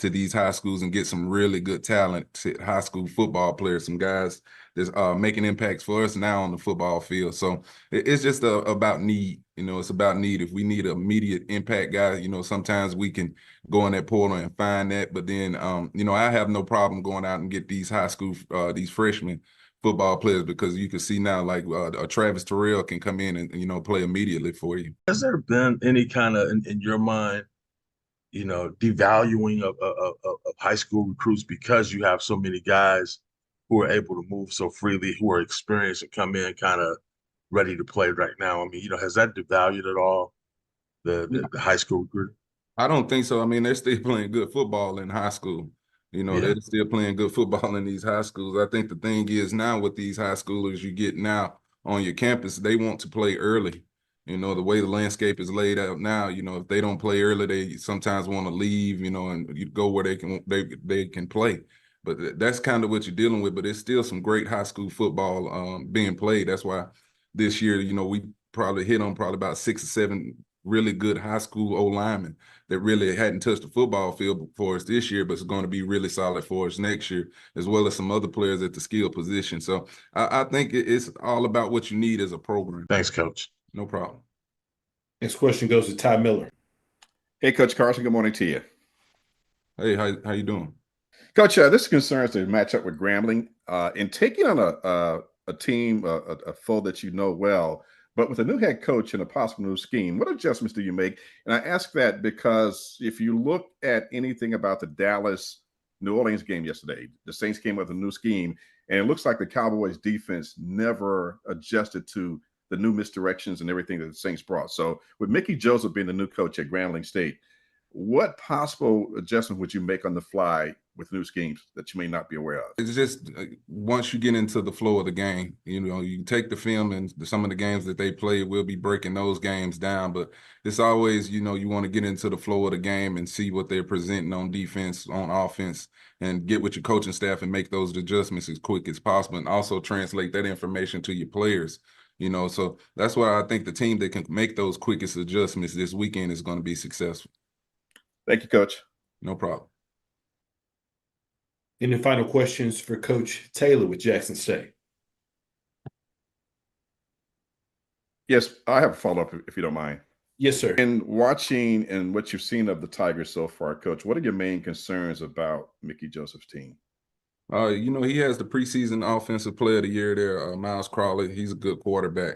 to these high schools and get some really good talent, high school football players, some guys that's making impacts for us now on the football field. So it's just about need. It's about need. If we need an immediate impact guy, sometimes we can go in that portal and find that. But then, I have no problem going out and get these high school, these freshmen football players, because you can see now like a Travis Terrell can come in and play immediately for you. Has there been any kind of, in your mind, devaluing of high school recruits because you have so many guys who are able to move so freely, who are experienced and come in kind of ready to play right now? I mean, has that devalued at all the high school recruit? I don't think so. I mean, they're still playing good football in high school. Yeah. They're still playing good football in these high schools. I think the thing is now with these high schoolers you get now on your campus, they want to play early. The way the landscape is laid out now, if they don't play early, they sometimes want to leave, and you go where they can play. But that's kind of what you're dealing with. But there's still some great high school football being played. That's why this year, we probably hit on probably about 6 or 7 really good high school O linemen that really hadn't touched the football field for us this year, but it's going to be really solid for us next year, as well as some other players at the skill position. So I think it's all about what you need as a program. Thanks, Coach. No problem. Next question goes to Ty Miller. Hey, Coach Carson, good morning to you. Hey, how you doing? Coach, this concerns the matchup with Grambling. In taking on a team, a foe that you know well, but with a new head coach and a possible new scheme, what adjustments do you make? And I ask that because if you look at anything about the Dallas New Orleans game yesterday, the Saints came with a new scheme, and it looks like the Cowboys defense never adjusted to the new misdirections and everything that the Saints brought. So with Mickey Joseph being the new coach at Grambling State, what possible adjustment would you make on the fly with new schemes that you may not be aware of? It's just once you get into the flow of the game, you take the film and some of the games that they play, we'll be breaking those games down. But it's always, you want to get into the flow of the game and see what they're presenting on defense, on offense, and get with your coaching staff and make those adjustments as quick as possible, and also translate that information to your players. So that's why I think the team that can make those quickest adjustments this weekend is going to be successful. Thank you, Coach. No problem. Any final questions for Coach Taylor with Jackson State? Yes, I have a follow-up if you don't mind. Yes, sir. In watching and what you've seen of the Tigers so far, Coach, what are your main concerns about Mickey Joseph's team? He has the preseason offensive player of the year there, Miles Crawley. He's a good quarterback.